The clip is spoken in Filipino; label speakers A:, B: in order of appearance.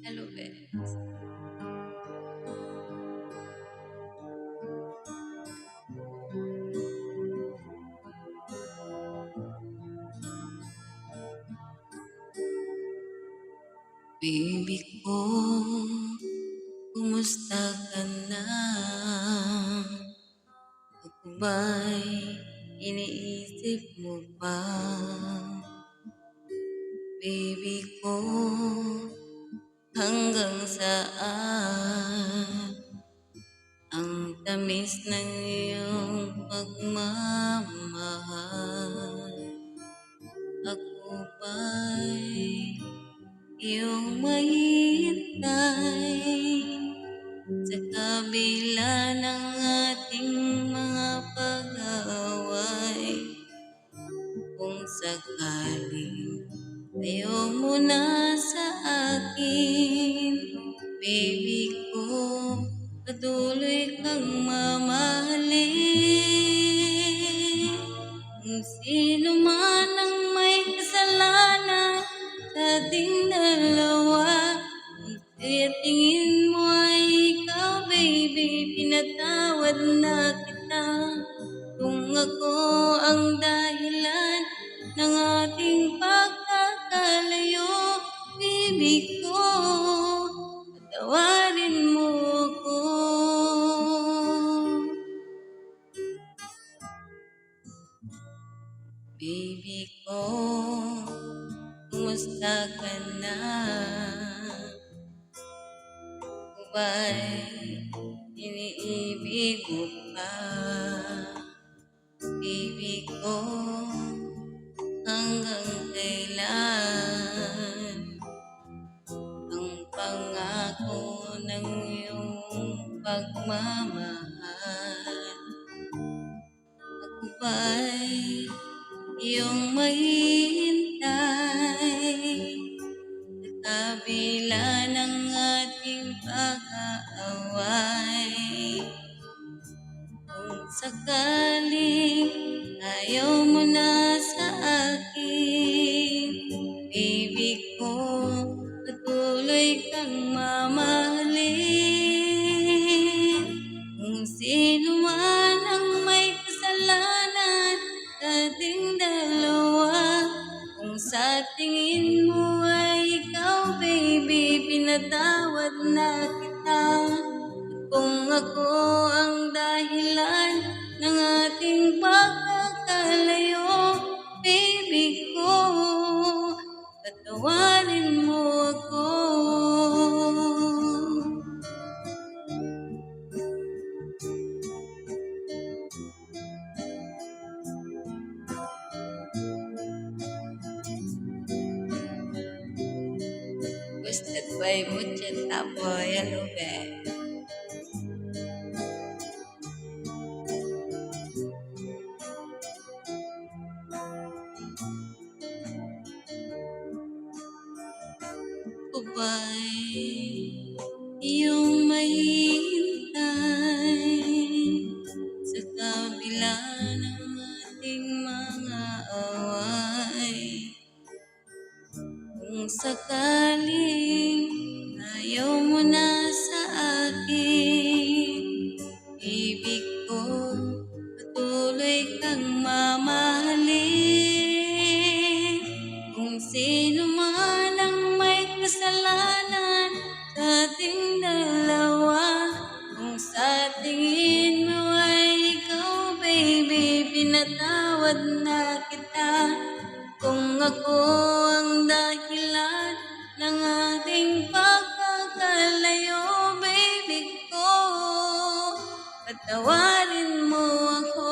A: Hello, Beth. Baby ko, kumusta ka na? Ako ba'y iniisip mo pa? Baby ko, hanggang saan ang tamis ng iyong pagmamahal? Ako ba'y iyong mahihintay sa kabila ng ating mga pag-aaway? Kung sakaling ayaw mo na sa akin, baby ko, patuloy kang mamahalin. Kung sino man ang may kasalanan sa ating dalawa, kung sa tingin mo ay ikaw, baby, pinatawad na kita. Kung ako ang dahilan ng ating pagkakalayo, baby ko, patawarin mo ako. Baby ko, kumusta ka na? Ako ba'y iniibig mo pa? Baby ko, hanggang kailan ang pangako ng iyong pagmamahal? Ako ba'y iyong mahihintay sa kabila ng ating pag-aaway? Kung sakaling ayaw mo na sa akin, baby ko, patuloy kang mamahalin. Kung sino man ang may kasalanan sa ating dalawa, kung sa tingin mo ay ikaw, baby, pinatawad na kita. Kung ako ang dahilan ng ating pagkakalayo, baby ko, patawarin mo ako. Gusted by Mucheta Boy. Hello, Beth. Ako ba'y iyong mahihintay sa kabila ng ating mga away? Kung sakaling ayaw mo na sa akin, ibig ko, patuloy kang mamahalin. Kung sino man ang may kasalanan sa ating dalawa, kung sa tingin mo ay ikaw, baby, pinatawad na kita. Kung ako ang dahilan ng ating pagkakalayo, baby ko, patawarin mo ako.